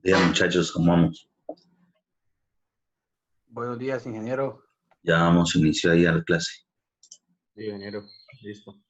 Bien, muchachos, ¿cómo vamos? Buenos días, ingeniero. Ya damos inicio ahí a la clase. Sí, ingeniero, listo.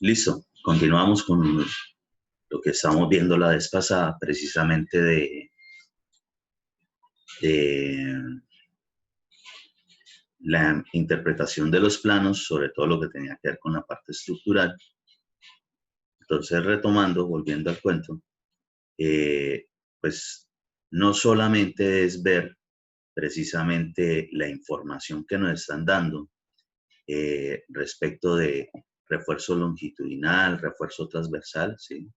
Listo, continuamos con lo que estábamos viendo la vez pasada, precisamente de la interpretación de los planos, sobre todo lo que tenía que ver con la parte estructural. Entonces, retomando, volviendo al cuento, pues no solamente es ver precisamente la información que nos están dando respecto de refuerzo longitudinal, refuerzo transversal, ¿sí?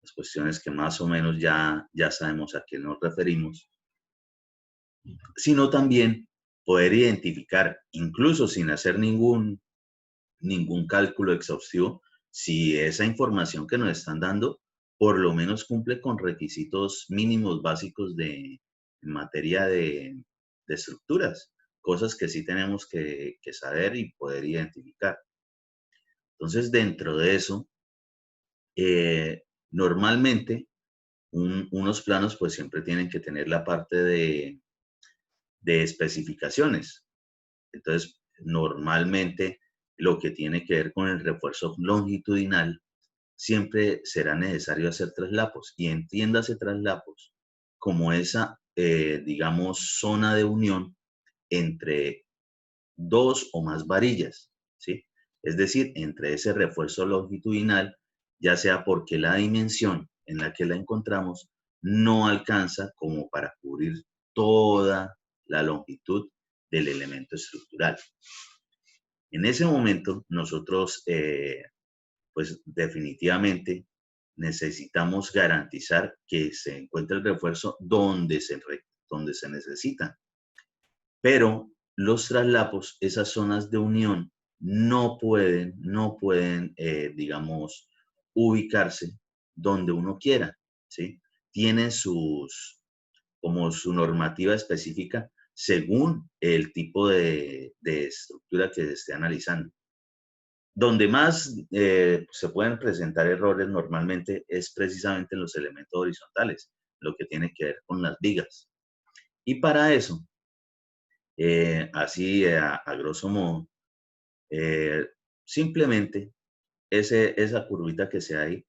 Las cuestiones que más o menos ya sabemos a qué nos referimos, sino también poder identificar, incluso sin hacer ningún cálculo exhaustivo, si esa información que nos están dando por lo menos cumple con requisitos mínimos básicos en materia de estructuras, cosas que sí tenemos que saber y poder identificar. Entonces, dentro de eso, normalmente unos planos pues siempre tienen que tener la parte de especificaciones. Entonces, normalmente lo que tiene que ver con el refuerzo longitudinal, siempre será necesario hacer traslapos. Y entiéndase traslapos como esa, digamos, zona de unión entre dos o más varillas, ¿sí? Es decir, entre ese refuerzo longitudinal, ya sea porque la dimensión en la que la encontramos no alcanza como para cubrir toda la longitud del elemento estructural. En ese momento, nosotros, pues definitivamente necesitamos garantizar que se encuentre el refuerzo donde se necesita. Pero los traslapos, esas zonas de unión, no pueden, digamos, ubicarse donde uno quiera, ¿sí? Tienen como su normativa específica según el tipo de estructura que se esté analizando. Donde más se pueden presentar errores normalmente es precisamente en los elementos horizontales, lo que tiene que ver con las vigas. Y para eso, así a grosso modo, simplemente esa curvita que se ahí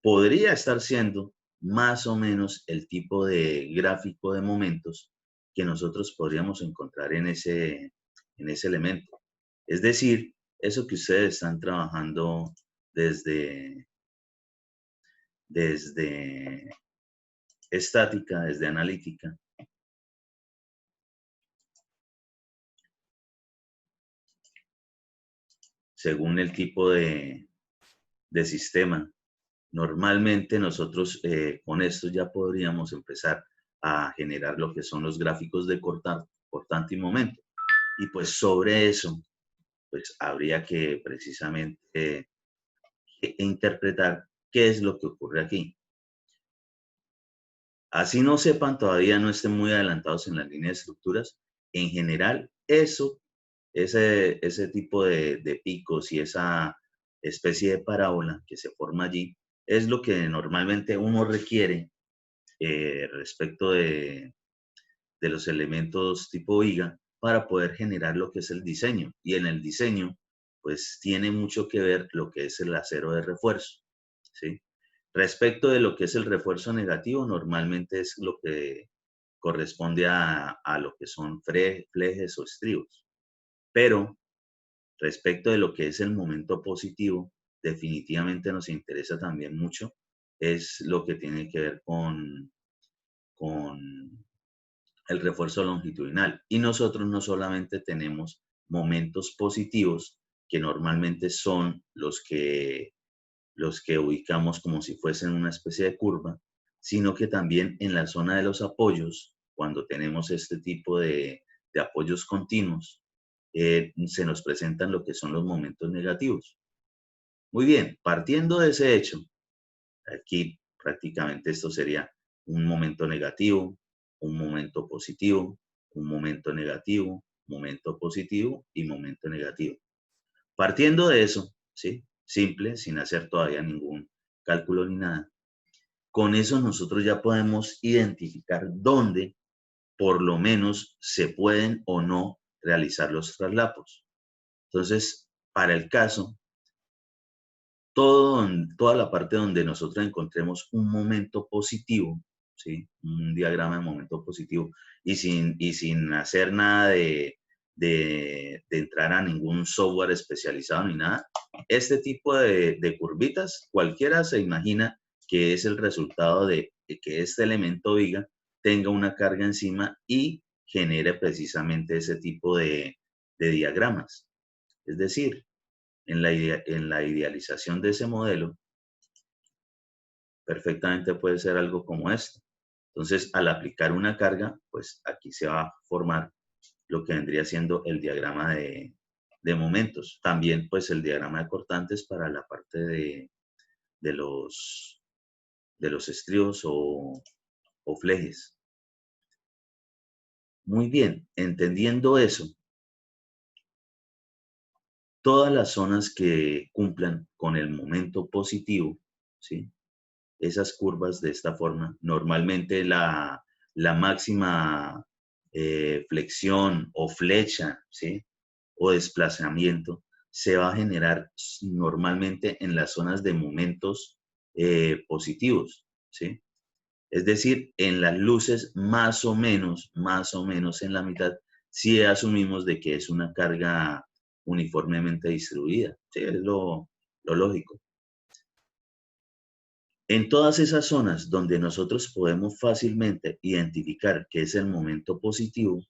podría estar siendo más o menos el tipo de gráfico de momentos que nosotros podríamos encontrar en ese elemento. Es decir, eso que ustedes están trabajando desde estática, desde analítica, según el tipo de sistema. Normalmente nosotros con esto ya podríamos empezar a generar lo que son los gráficos de cortante y momento. Y pues sobre eso, pues habría que precisamente interpretar qué es lo que ocurre aquí. Así no sepan, todavía no estén muy adelantados en la línea de estructuras, en general ese tipo de picos y esa especie de parábola que se forma allí es lo que normalmente uno requiere respecto de los elementos tipo viga para poder generar lo que es el diseño. Y en el diseño, pues tiene mucho que ver lo que es el acero de refuerzo, ¿sí? Respecto de lo que es el refuerzo negativo, normalmente es lo que corresponde a lo que son flejes o estribos. Pero respecto de lo que es el momento positivo, definitivamente nos interesa también mucho, es lo que tiene que ver con el refuerzo longitudinal. Y nosotros no solamente tenemos momentos positivos, que normalmente son los que ubicamos como si fuesen una especie de curva, sino que también en la zona de los apoyos, cuando tenemos este tipo de apoyos continuos, se nos presentan lo que son los momentos negativos. Muy bien, partiendo de ese hecho, aquí prácticamente esto sería un momento negativo, un momento positivo, un momento negativo, momento positivo y momento negativo. Partiendo de eso, ¿sí? Simple, sin hacer todavía ningún cálculo ni nada, con eso nosotros ya podemos identificar dónde por lo menos se pueden o no realizar los traslapos. Entonces, para el caso, toda la parte donde nosotros encontremos un momento positivo, ¿sí? Un diagrama de momento positivo, y sin hacer nada de de entrar a ningún software especializado ni nada. Este tipo de curvitas, cualquiera se imagina que es el resultado de que este elemento viga tenga una carga encima y genere precisamente ese tipo de diagramas. Es decir, en la idealización de ese modelo, perfectamente puede ser algo como esto. Entonces, al aplicar una carga, pues aquí se va a formar lo que vendría siendo el diagrama de momentos. También, pues, el diagrama de cortantes para la parte de los estribos o flejes. Muy bien, entendiendo eso, todas las zonas que cumplan con el momento positivo, ¿sí? Esas curvas de esta forma, normalmente la máxima flexión o flecha, ¿sí? O desplazamiento se va a generar normalmente en las zonas de momentos positivos, ¿sí? Es decir, en las luces más o menos en la mitad, si asumimos de que es una carga uniformemente distribuida, ¿sí? Es lo lógico. En todas esas zonas donde nosotros podemos fácilmente identificar que es el momento positivo,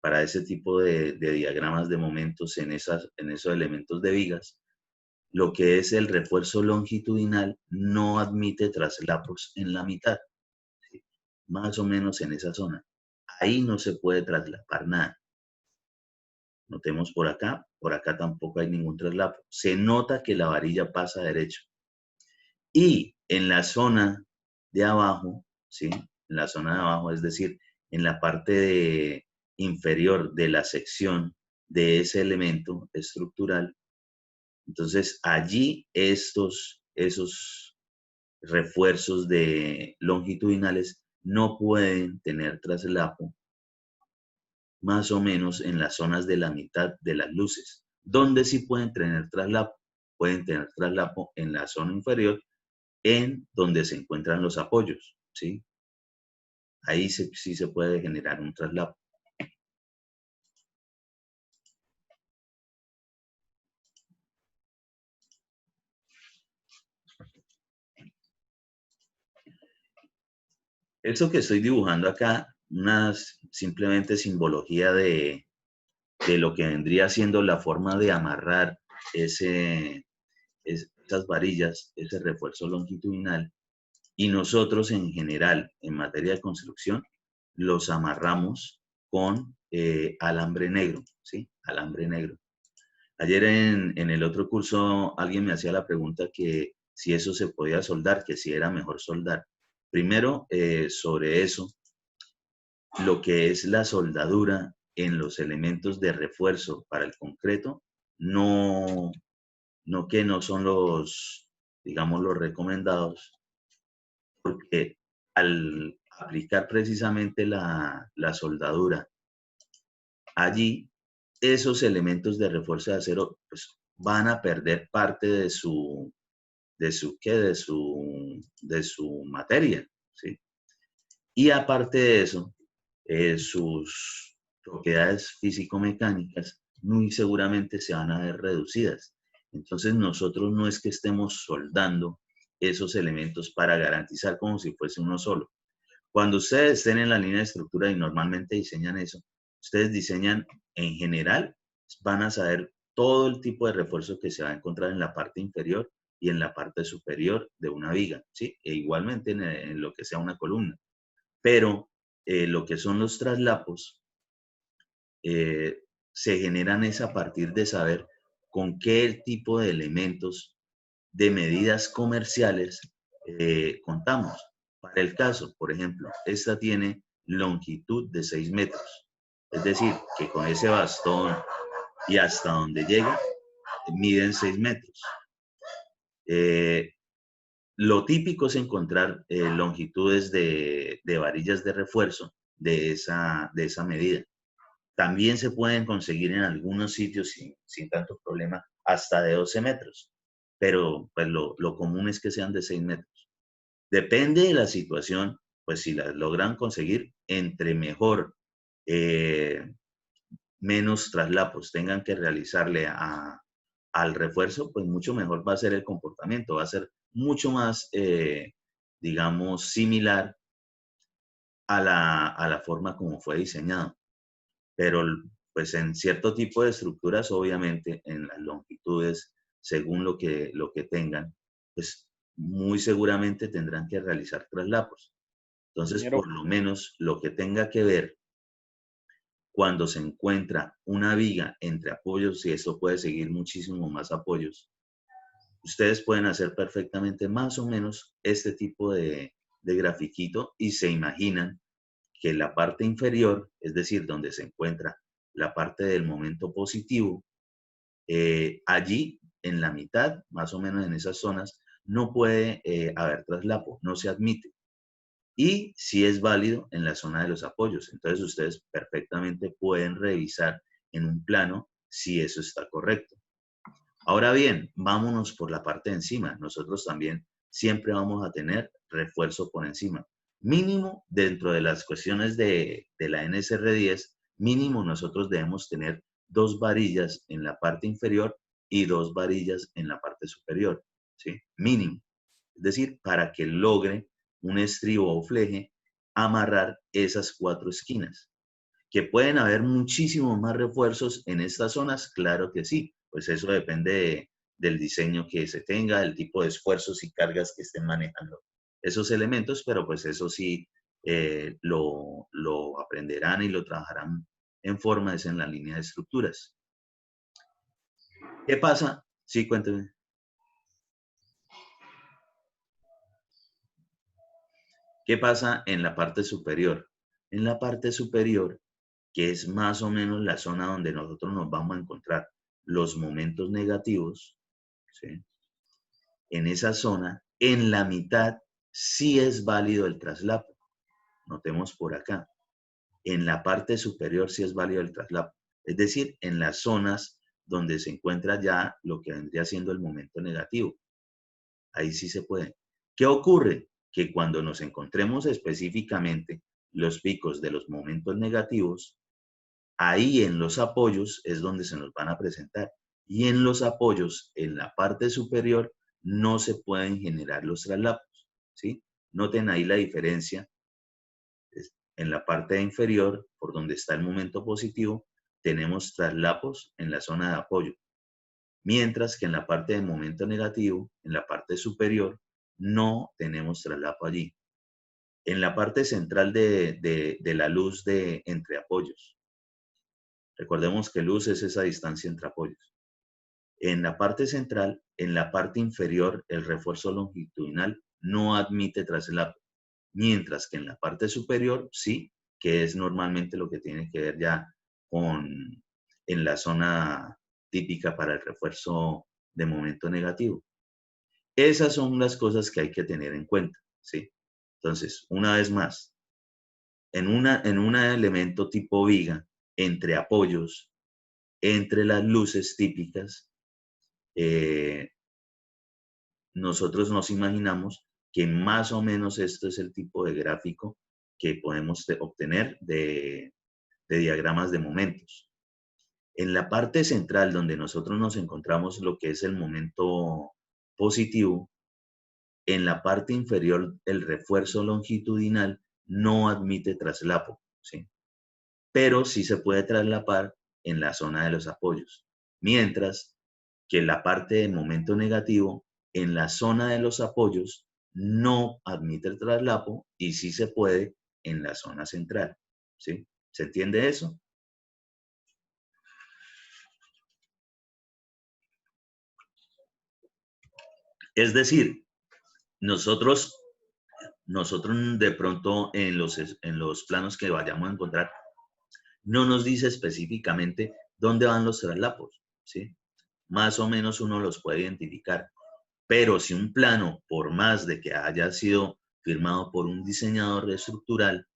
para ese tipo de diagramas de momentos en esos elementos de vigas, lo que es el refuerzo longitudinal no admite traslapos en la mitad, ¿sí? Más o menos en esa zona. Ahí no se puede traslapar nada. Notemos por acá tampoco hay ningún traslapo. Se nota que la varilla pasa derecho. Y en la zona de abajo, ¿sí? En la zona de abajo, es decir, en la parte inferior de la sección de ese elemento estructural, entonces allí esos refuerzos longitudinales no pueden tener traslapo, más o menos en las zonas de la mitad de las luces. ¿Dónde sí pueden tener traslapo? Pueden tener traslapo en la zona inferior, en donde se encuentran los apoyos, ¿sí? Ahí sí se puede generar un traslapo. Eso que estoy dibujando acá, una simplemente simbología de lo que vendría siendo la forma de amarrar esas varillas, ese refuerzo longitudinal, y nosotros en general, en materia de construcción, los amarramos con alambre negro, ¿sí? Alambre negro. Ayer en el otro curso alguien me hacía la pregunta que si eso se podía soldar, que si era mejor soldar. Primero, sobre eso, lo que es la soldadura en los elementos de refuerzo para el concreto, no son los, digamos, los recomendados, porque al aplicar precisamente la soldadura allí, esos elementos de refuerzo de acero pues, van a perder parte de su materia, ¿sí? Y aparte de eso, sus propiedades físico-mecánicas muy seguramente se van a ver reducidas. Entonces nosotros no es que estemos soldando esos elementos para garantizar como si fuese uno solo. Cuando ustedes estén en la línea de estructura y normalmente diseñan eso, ustedes diseñan en general, van a saber todo el tipo de refuerzo que se va a encontrar en la parte inferior y en la parte superior de una viga, ¿sí? E igualmente en lo que sea una columna. Pero lo que son los traslapos se generan es a partir de saber con qué tipo de elementos de medidas comerciales contamos. Para el caso, por ejemplo, esta tiene longitud de 6 metros. Es decir, que con ese bastón y hasta donde llega, miden 6 metros. Lo típico es encontrar longitudes de varillas de refuerzo de esa medida. También se pueden conseguir en algunos sitios sin tanto problema hasta de 12 metros, pero pues, lo común es que sean de 6 metros. Depende de la situación, pues si las logran conseguir, entre mejor menos traslapos tengan que realizarle al refuerzo, pues mucho mejor va a ser el comportamiento, va a ser mucho más, digamos, similar a la forma como fue diseñado. Pero pues en cierto tipo de estructuras, obviamente, en las longitudes, según lo que tengan, pues muy seguramente tendrán que realizar traslapos. Entonces, Ingeniero, por lo menos lo que tenga que ver cuando se encuentra una viga entre apoyos, y eso puede seguir muchísimo más apoyos, ustedes pueden hacer perfectamente más o menos este tipo de grafiquito y se imaginan que la parte inferior, es decir, donde se encuentra la parte del momento positivo, allí en la mitad, más o menos en esas zonas, no puede haber traslapo, no se admite. Y si es válido en la zona de los apoyos. Entonces ustedes perfectamente pueden revisar en un plano si eso está correcto. Ahora bien, vámonos por la parte de encima. Nosotros también siempre vamos a tener refuerzo por encima. Mínimo, dentro de las cuestiones de la NSR10, mínimo nosotros debemos tener 2 varillas en la parte inferior y 2 varillas en la parte superior. ¿Sí? Mínimo. Es decir, para que logre un estribo o fleje amarrar esas 4 esquinas. ¿Que pueden haber muchísimos más refuerzos en estas zonas? Claro que sí, pues eso depende del diseño que se tenga, del tipo de esfuerzos y cargas que estén manejando esos elementos, pero pues eso sí lo aprenderán y lo trabajarán en forma, es en la línea de estructuras. ¿Qué pasa? Sí, cuénteme. ¿Qué pasa en la parte superior? En la parte superior, que es más o menos la zona donde nosotros nos vamos a encontrar los momentos negativos, ¿sí? En esa zona, en la mitad, sí es válido el traslapo. Notemos por acá. En la parte superior sí es válido el traslapo. Es decir, en las zonas donde se encuentra ya lo que vendría siendo el momento negativo. Ahí sí se puede. ¿Qué ocurre? Que cuando nos encontremos específicamente los picos de los momentos negativos, ahí en los apoyos es donde se nos van a presentar. Y en los apoyos, en la parte superior, no se pueden generar los traslapos, ¿sí? Noten ahí la diferencia. En la parte inferior, por donde está el momento positivo, tenemos traslapos en la zona de apoyo. Mientras que en la parte de momento negativo, en la parte superior, no tenemos traslapo allí. En la parte central de la luz de entre apoyos. Recordemos que luz es esa distancia entre apoyos. En la parte central, en la parte inferior, el refuerzo longitudinal no admite traslapo, mientras que en la parte superior sí, que es normalmente lo que tiene que ver ya con en la zona típica para el refuerzo de momento negativo. Esas son las cosas que hay que tener en cuenta, ¿sí? Entonces, una vez más, en un elemento tipo viga, entre apoyos, entre las luces típicas, nosotros nos imaginamos que más o menos esto es el tipo de gráfico que podemos obtener de diagramas de momentos. En la parte central, donde nosotros nos encontramos lo que es el momento positivo, en la parte inferior el refuerzo longitudinal no admite traslapo, ¿sí? Pero sí se puede traslapar en la zona de los apoyos. Mientras que la parte de momento negativo, en la zona de los apoyos, no admite el traslapo y sí se puede en la zona central, ¿sí? ¿Se entiende eso? Es decir, nosotros de pronto en los planos que vayamos a encontrar, no nos dice específicamente dónde van los traslapos, ¿sí? Más o menos uno los puede identificar. Pero si un plano, por más de que haya sido firmado por un diseñador estructural,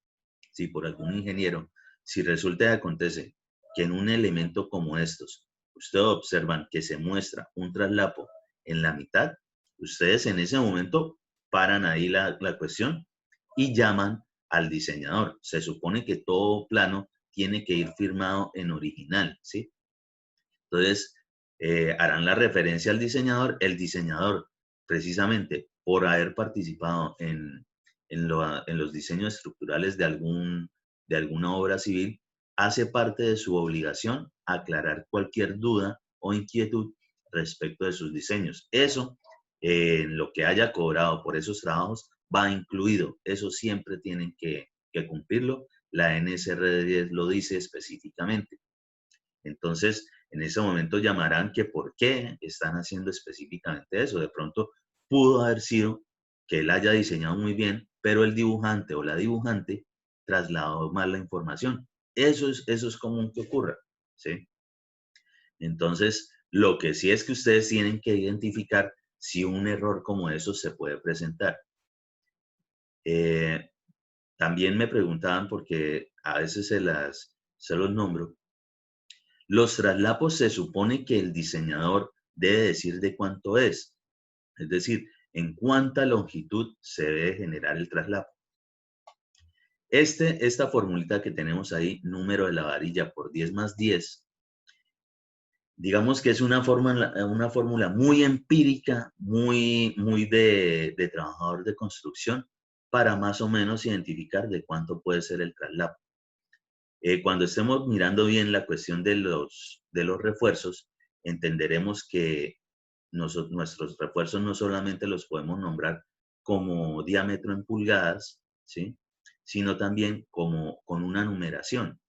si por algún ingeniero, si resulta y acontece que en un elemento como estos, ustedes observan que se muestra un traslapo en la mitad, ustedes en ese momento paran ahí la cuestión y llaman al diseñador. Se supone que todo plano tiene que ir firmado en original, ¿sí? Entonces, harán la referencia al diseñador. El diseñador, precisamente por haber participado en los diseños estructurales de alguna obra civil, hace parte de su obligación aclarar cualquier duda o inquietud respecto de sus diseños. Eso, en lo que haya cobrado por esos trabajos, va incluido. Eso siempre tienen que cumplirlo. La NSR 10 lo dice específicamente. Entonces, en ese momento llamarán que por qué están haciendo específicamente eso. De pronto pudo haber sido que él haya diseñado muy bien, pero el dibujante o la dibujante trasladó mal la información. Eso es común que ocurra, ¿sí? Entonces, lo que sí es que ustedes tienen que identificar si un error como eso se puede presentar. Eh, También me preguntaban, porque a veces se los nombro, los traslapos se supone que el diseñador debe decir de cuánto es decir, en cuánta longitud se debe generar el traslapo. Esta formulita que tenemos ahí, número de la varilla por 10 más 10, digamos que es una fórmula muy empírica, muy de trabajador de construcción, para más o menos identificar de cuánto puede ser el traslapo. Cuando estemos mirando bien la cuestión de los refuerzos, entenderemos que nuestros refuerzos no solamente los podemos nombrar como diámetro en pulgadas, ¿sí? Sino también como con una numeración.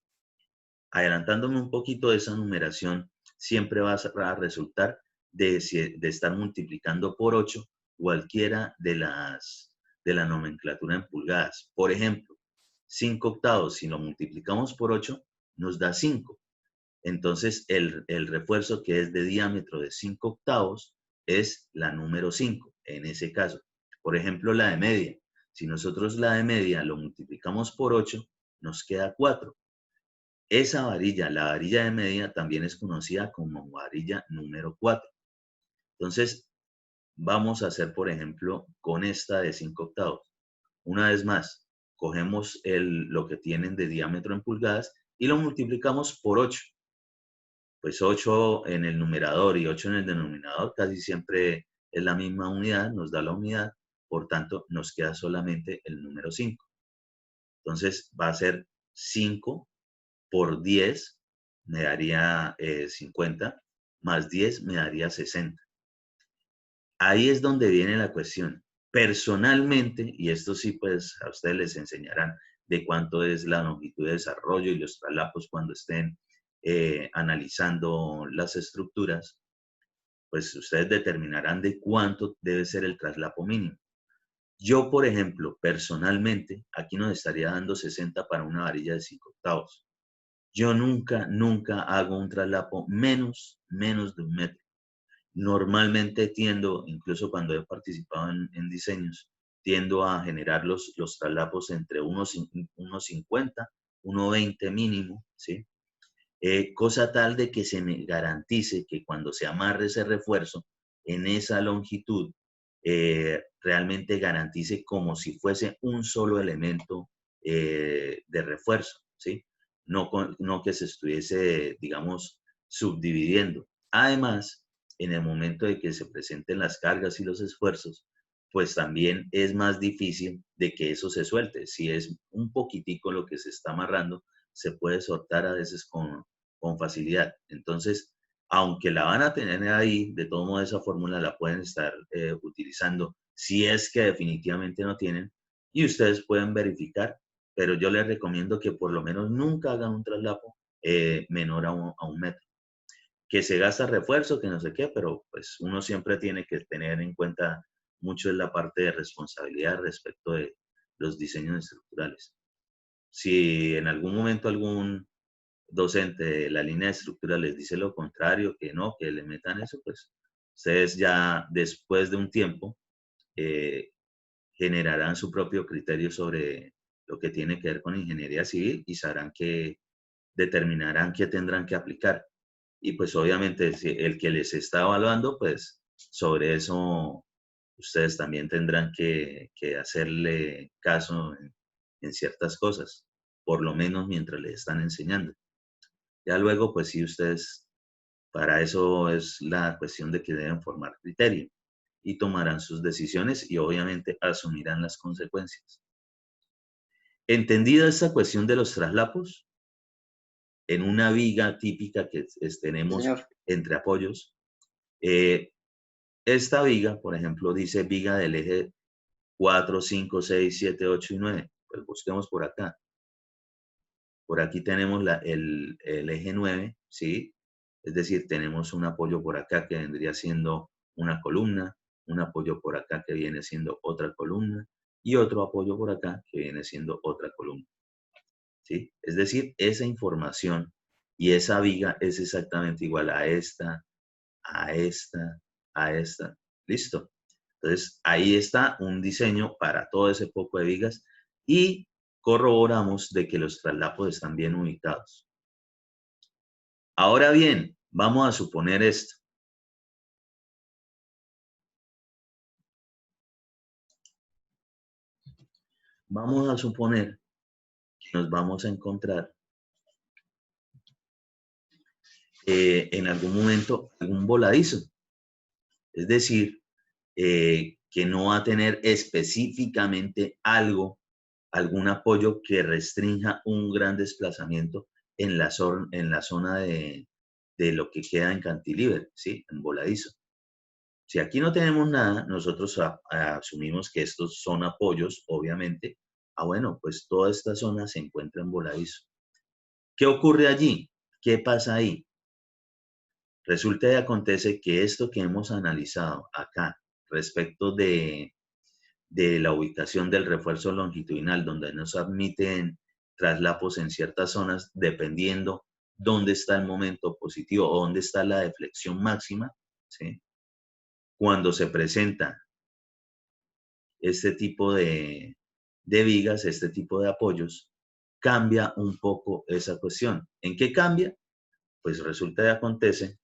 Adelantándome un poquito de esa numeración, siempre va a resultar de estar multiplicando por 8 cualquiera de la nomenclatura en pulgadas. Por ejemplo, 5 octavos, si lo multiplicamos por 8, nos da 5. Entonces, el refuerzo que es de diámetro de 5 octavos es la número 5, en ese caso. Por ejemplo, la de media. Si nosotros la de media lo multiplicamos por 8, nos queda 4. Esa varilla, la varilla de media, también es conocida como varilla número 4. Entonces, vamos a hacer, por ejemplo, con esta de 5 octavos. Una vez más, cogemos lo que tienen de diámetro en pulgadas y lo multiplicamos por 8. Pues 8 en el numerador y 8 en el denominador casi siempre es la misma unidad, nos da la unidad, por tanto nos queda solamente el número 5. Entonces va a ser 5 por 10 me daría 50, más 10 me daría 60. Ahí es donde viene la cuestión. Personalmente, y esto sí pues a ustedes les enseñarán de cuánto es la longitud de desarrollo y los traslapos cuando estén analizando las estructuras, pues ustedes determinarán de cuánto debe ser el traslapo mínimo. Yo, por ejemplo, personalmente, aquí nos estaría dando 60 para una varilla de 5 octavos. Yo nunca hago un traslapo menos de 1 metro. Normalmente tiendo, incluso cuando he participado en diseños, tiendo a generar los traslapos entre unos 50, 1,20 mínimo, ¿sí? Cosa tal de que se me garantice que cuando se amarre ese refuerzo en esa longitud, realmente garantice como si fuese un solo elemento de refuerzo, ¿sí? No que se estuviese, digamos, subdividiendo. Además, en el momento de que se presenten las cargas y los esfuerzos, pues también es más difícil de que eso se suelte. Si es un poquitico lo que se está amarrando, se puede soltar a veces con facilidad. Entonces, aunque la van a tener ahí, de todo modo esa fórmula la pueden estar utilizando si es que definitivamente no tienen y ustedes pueden verificar, pero yo les recomiendo que por lo menos nunca hagan un traslapo menor a un metro. Que se gasta refuerzo, que no sé qué, pero pues uno siempre tiene que tener en cuenta mucho en la parte de responsabilidad respecto de los diseños estructurales. Si en algún momento algún docente de la línea de estructura les dice lo contrario, que no, que le metan eso, pues ustedes ya después de un tiempo eh, generarán su propio criterio sobre lo que tiene que ver con ingeniería civil y sabrán que determinarán qué tendrán que aplicar. Y pues obviamente si el que les está evaluando, pues sobre eso ustedes también tendrán que hacerle caso en ciertas cosas. por lo menos mientras les están enseñando. Ya luego, pues sí, ustedes, para eso es la cuestión de que deben formar criterio y tomarán sus decisiones y obviamente asumirán las consecuencias. Entendida esta cuestión de los traslapos, en una viga típica que tenemos Señor. entre apoyos, esta viga, por ejemplo, dice viga del eje 4, 5, 6, 7, 8 y 9. Pues busquemos por acá. Por aquí tenemos el eje 9, ¿sí? Es decir, tenemos un apoyo por acá que vendría siendo una columna, un apoyo por acá que viene siendo otra columna y otro apoyo por acá que viene siendo otra columna, ¿sí? Es decir, esa información y esa viga es exactamente igual a esta, a esta, a esta. ¿Listo? Entonces, ahí está un diseño para todo ese poco de vigas y corroboramos de que los traslapos están bien ubicados. Ahora bien, vamos a suponer esto. Vamos a suponer que nos vamos a encontrar en algún momento algún voladizo. Es decir, que no va a tener específicamente algún apoyo que restrinja un gran desplazamiento en la zona de lo que queda en cantilever, ¿sí? En voladizo. Si aquí no tenemos nada, nosotros asumimos que estos son apoyos, obviamente. Bueno, pues toda esta zona se encuentra en voladizo. ¿Qué ocurre allí? ¿Qué pasa ahí? Resulta y acontece que esto que hemos analizado acá respecto de la ubicación del refuerzo longitudinal, donde nos admiten traslapos en ciertas zonas, dependiendo dónde está el momento positivo o dónde está la deflexión máxima, ¿sí? Cuando se presenta este tipo de vigas, este tipo de apoyos, cambia un poco esa cuestión. ¿En qué cambia? Pues resulta y acontece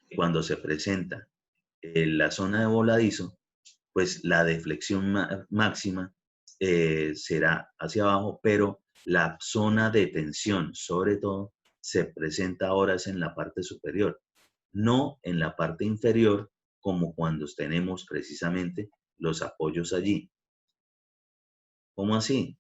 que cuando se presenta en la zona de voladizo, pues la deflexión máxima será hacia abajo, pero la zona de tensión, sobre todo, se presenta ahora es en la parte superior, no en la parte inferior, como cuando tenemos precisamente los apoyos allí. ¿Cómo así?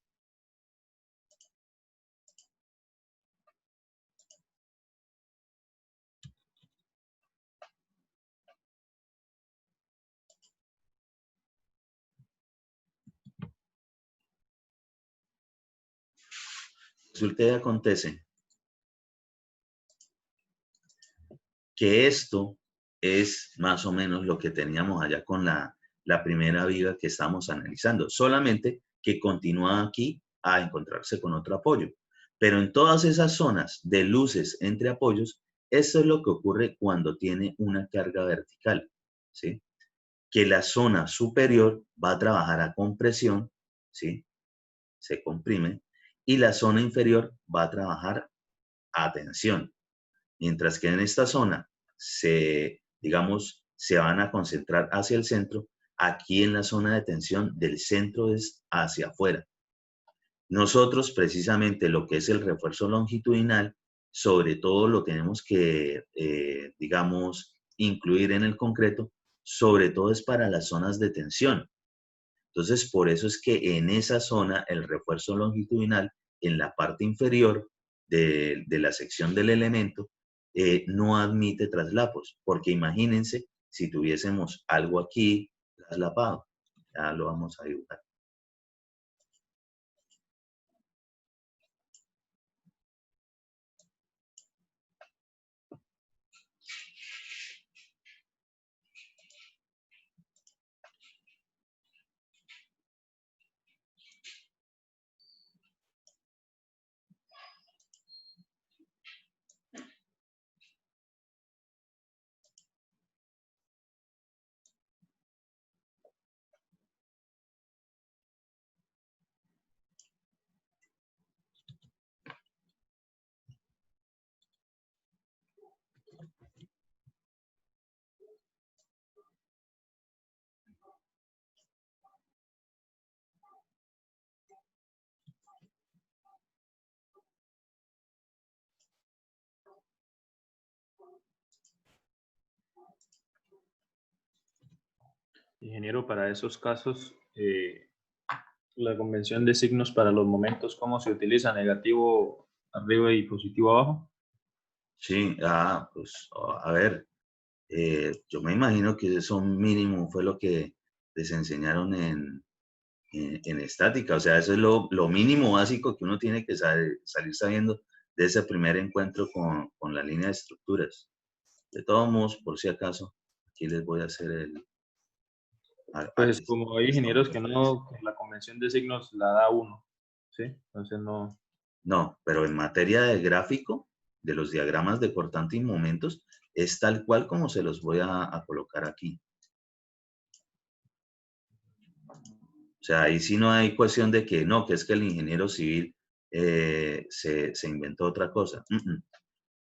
Resulta y acontece que esto es más o menos lo que teníamos allá con la primera viga que estamos analizando, solamente que continúa aquí a encontrarse con otro apoyo. Pero en todas esas zonas de luces entre apoyos, esto es lo que ocurre cuando tiene una carga vertical, ¿sí? Que la zona superior va a trabajar a compresión, ¿sí? Se comprime, y la zona inferior va a trabajar a tensión. Mientras que en esta zona digamos, se van a concentrar hacia el centro, aquí en la zona de tensión del centro es hacia afuera. Nosotros precisamente lo que es el refuerzo longitudinal, sobre todo lo tenemos que, digamos, incluir en el concreto, sobre todo es para las zonas de tensión. Entonces, por eso es que en esa zona el refuerzo longitudinal, en la parte inferior de la sección del elemento, no admite traslapos, porque imagínense si tuviésemos algo aquí traslapado. Ya lo vamos a dibujar. Ingeniero, para esos casos, la convención de signos para los momentos, ¿cómo se utiliza? ¿Negativo arriba y positivo abajo? Sí, pues a ver, yo me imagino que eso mínimo fue lo que les enseñaron en estática, o sea, eso es lo mínimo básico que uno tiene que salir sabiendo de ese primer encuentro con la línea de estructuras. De todos modos, por si acaso, aquí les voy a hacer Pues aquí como hay estamos ingenieros que referencia. no, que la convención de signos la da uno, ¿sí? Entonces no. No, pero en materia de gráfico, de los diagramas de cortante y momentos, es tal cual como se los voy a colocar aquí. O sea, ahí sí no hay cuestión de que no, que es que el ingeniero civil se inventó otra cosa.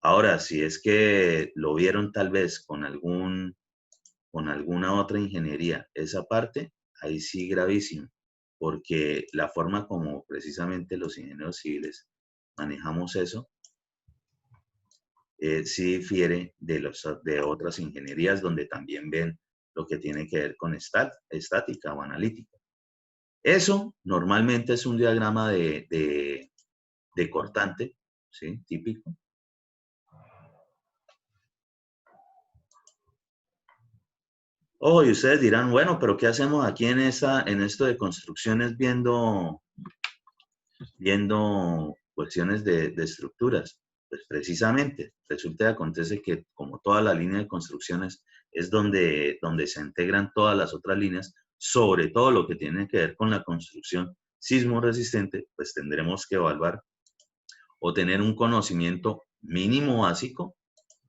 Ahora, si es que lo vieron tal vez con alguna otra ingeniería, esa parte, ahí sí gravísimo, porque la forma como precisamente los ingenieros civiles manejamos eso, sí difiere de otras ingenierías donde también ven lo que tiene que ver con estática o analítica. Eso normalmente es un diagrama de cortante, ¿sí? Típico. Oh, y ustedes dirán, bueno, pero ¿qué hacemos aquí en esto de construcciones viendo cuestiones de estructuras? Pues precisamente, resulta y acontece que como toda la línea de construcciones es donde se integran todas las otras líneas, sobre todo lo que tiene que ver con la construcción sismo resistente, pues tendremos que evaluar o tener un conocimiento mínimo básico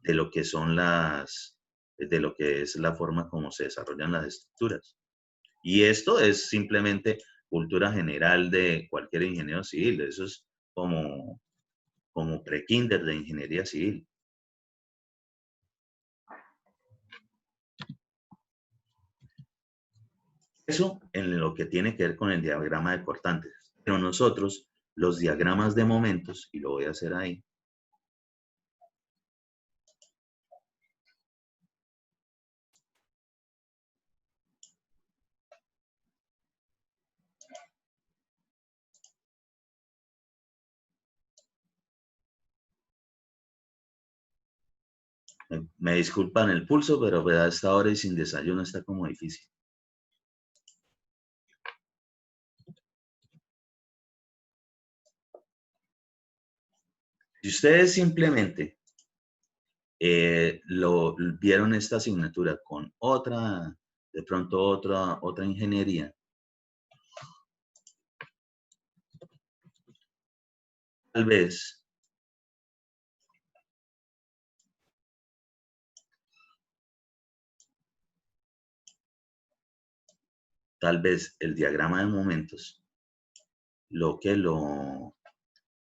de lo que son de lo que es la forma como se desarrollan las estructuras. Y esto es simplemente cultura general de cualquier ingeniero civil. Eso es como pre-kinder de ingeniería civil. Eso en lo que tiene que ver con el diagrama de cortantes. Pero nosotros, los diagramas de momentos, y lo voy a hacer ahí, me disculpan el pulso, pero a esta hora y sin desayuno está como difícil. Si ustedes simplemente vieron esta asignatura con otra, de pronto otra ingeniería, tal vez, el diagrama de momentos, lo que lo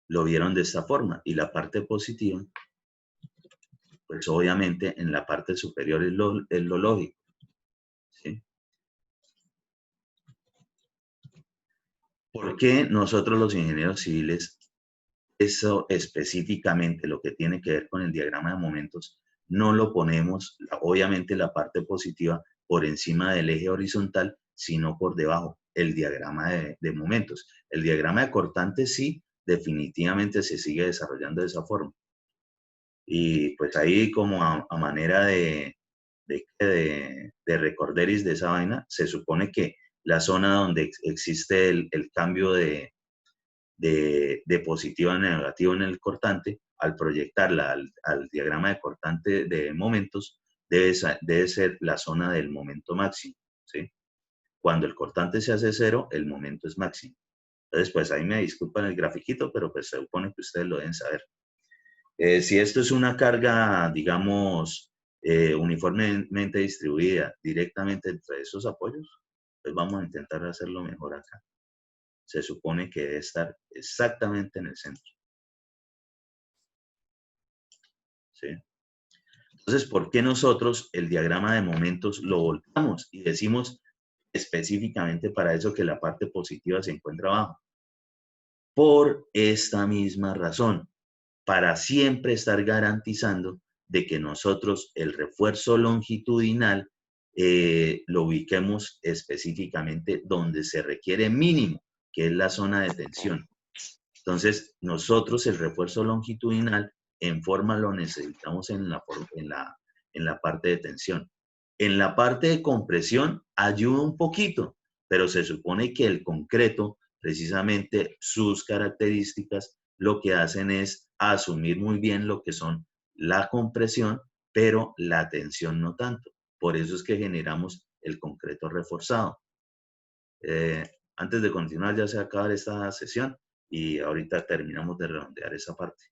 vieron de esta forma. Y la parte positiva, pues obviamente en la parte superior es lo lógico, ¿sí? ¿Por qué nosotros los ingenieros civiles, eso específicamente lo que tiene que ver con el diagrama de momentos, no lo ponemos, obviamente la parte positiva, por encima del eje horizontal, sino por debajo, el diagrama de momentos? El diagrama de cortantes sí, definitivamente se sigue desarrollando de esa forma. Y pues ahí como a manera de recorderis de esa vaina, se supone que la zona donde existe el cambio de positivo a negativo en el cortante, al proyectarla al diagrama de cortante de momentos, debe ser la zona del momento máximo, ¿sí? Cuando el cortante se hace cero, el momento es máximo. Entonces, pues ahí me disculpan el grafiquito, pero pues se supone que ustedes lo deben saber. Si esto es una carga, digamos, uniformemente distribuida directamente entre esos apoyos, pues vamos a intentar hacerlo mejor acá. Se supone que debe estar exactamente en el centro, ¿sí? Entonces, ¿por qué nosotros el diagrama de momentos lo volcamos y decimos específicamente para eso que la parte positiva se encuentra abajo? Por esta misma razón, para siempre estar garantizando de que nosotros el refuerzo longitudinal lo ubiquemos específicamente donde se requiere mínimo, que es la zona de tensión. Entonces, nosotros el refuerzo longitudinal en forma lo necesitamos en la parte de tensión. En la parte de compresión ayuda un poquito, pero se supone que el concreto, precisamente sus características, lo que hacen es asumir muy bien lo que son la compresión, pero la tensión no tanto. Por eso es que generamos el concreto reforzado. Antes de continuar, ya se va a acabar esta sesión y ahorita terminamos de redondear esa parte.